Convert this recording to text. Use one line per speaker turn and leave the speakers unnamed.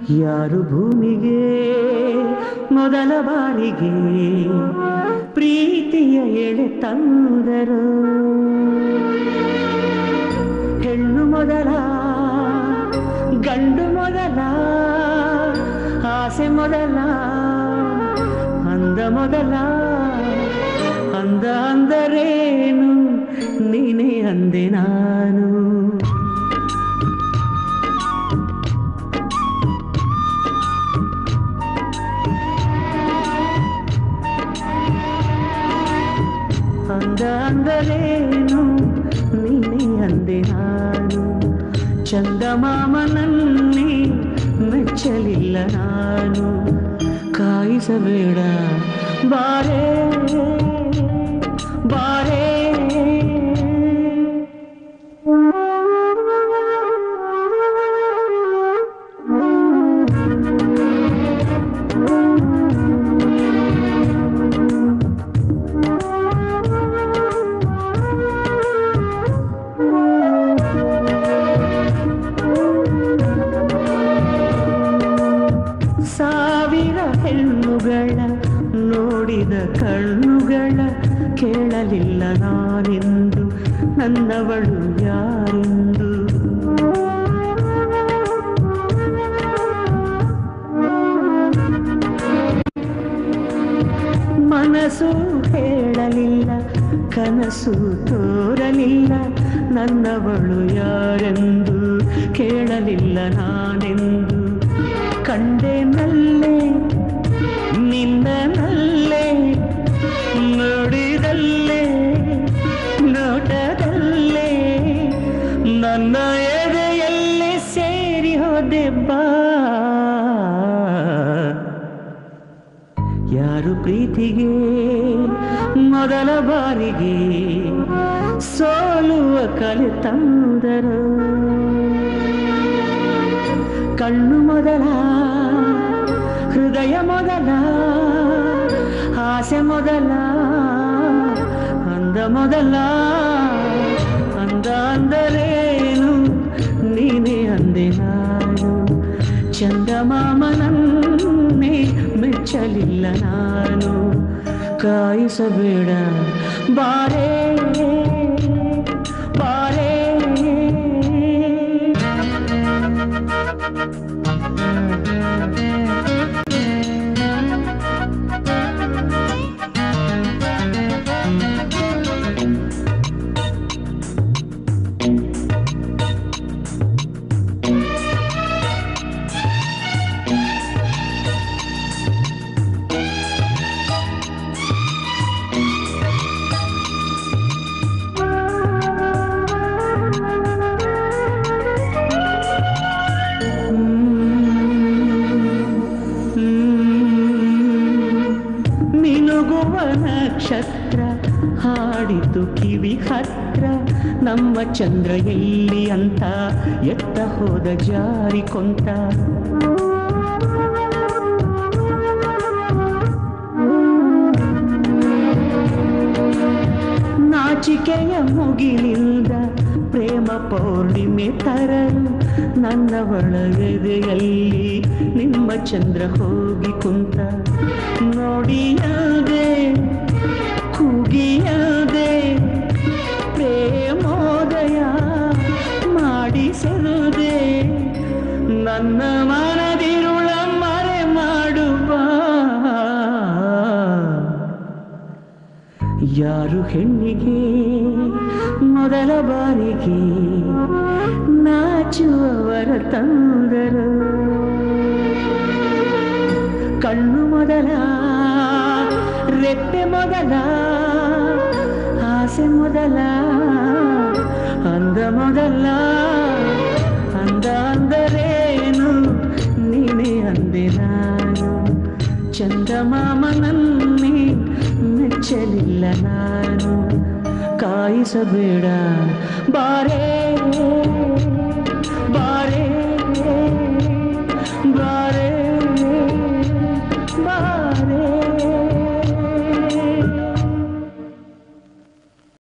ಯಾರು ಭೂಮಿಗೆ ಮೊದಲ ಬಾರಿಗೆ ಪ್ರೀತಿಯ ಎಳೆ ತಂದರು? ಹೆಣ್ಣು ಮೊದಲ, ಗಂಡು ಮೊದಲ, ಆಸೆ ಮೊದಲ, ಅಂದ ಮೊದಲ. ಅಂದ ಅಂದರೇನು ನೀನೇ ಅಂದೆ ನಾನು. ಅಂದ ಅಂದರೇನು ನೀನೇ ಅಂದೆ ನಾನು. ಚಂದಮಾಮನನ್ನೇ ಮೆಚ್ಚಲಿಲ್ಲ ನಾನು. ಕಾಯಿಸಬೇಡ ಬಾರೇ ಬಾರೇ. ಸಾವಿರ ಹೆಣ್ಣುಗಳ ನೋಡಿದ ಕಣ್ಣುಗಳ ಕೇಳಲಿಲ್ಲ ನಾನೆಂದು ನನ್ನವಳು ಯಾರೆಂದು. ಮನಸ್ಸು ಹೇಳಲಿಲ್ಲ, ಕನಸು ತೋರಲಿಲ್ಲ, ನನ್ನವಳು ಯಾರೆಂದು ಕೇಳಲಿಲ್ಲ ನಾನೆಂದು. ಕಂಡೆ ನಲ್ಲೆ ನಿನ್ನ ನಲ್ಲೆ, ನೋಡಿದಲ್ಲೇ ನೋಟದಲ್ಲೇ ನನ್ನ ಎದೆಯಲ್ಲಿ ಸೇರಿ ಹೋದೆ ಬಾ. ಯಾರು ಪ್ರೀತಿಗೆ ಮೊದಲ ಬಾರಿಗೆ ಸೋಲುವ ಕಲೆ ತಂದರು? ಕಣ್ಣು ಮೊದಲ, ಹೃದಯ ಮೊದಲ, ಆಸೆ ಮೊದಲ, ಅಂದ ಮೊದಲ. ಅಂದ ಅಂದರೇನು ನೀನೇ ಅಂದೆ ನಾನು. ಚಂದಮಾಮನನ್ನೇ ಮೆಚ್ಚಲಿಲ್ಲ ನಾನು. ಕಾಯಿಸಬೇಡ ಬಾರೇ ಬಾರೇ. ನಕ್ಷತ್ರ ಹಾಡಿತು ಕಿವಿ ಹತ್ರ, ನಮ್ಮ ಚಂದ್ರ ಎಲ್ಲಿ ಅಂತ ಎತ್ತ ಹೋದ ಜಾರಿ ಕೊಂತ. ನಾಚಿಕೆಯ ಮುಗಿಲಿಂದ ಪ್ರೇಮ ಪೌರ್ಣಿಮೆ ತರಲು ನನ್ನವಳ ಎದೆಯಲ್ಲಿ ನಿಮ್ಮ ಚಂದ್ರ ಹೋಗಿ ಕುಂತ. ನೋಡಿಯದೆ ಕೂಗಿಯದೆ ಪ್ರೇಮೋದಯ ಮಾಡಿಸದೆ ನನ್ನ ಮನದಿರುಳ ಮರೆ ಮಾಡುವ. ಯಾರು ಹೆಣ್ಣಿಗೆ ಮೊದಲ ಬಾರಿಗೆ ನಾಚುವವರ ತಂದರು? ಕಣ್ಣು ಮೊದಲ, ರೆಪ್ಪೆ ಮೊದಲ, ಆಸೆ ಮೊದಲ, ಅಂದ ಮೊದಲ. ಅಂದ ಅಂದರೇನು ನೀನೇ ಅಂದೆ ನಾನು. ಚಂದಮಾಮನನ್ನೇ ಮೆಚ್ಚಲಿಲ್ಲ ನಾನು. ಕಾಯಿಸಬೇಡ ಬಾರೇ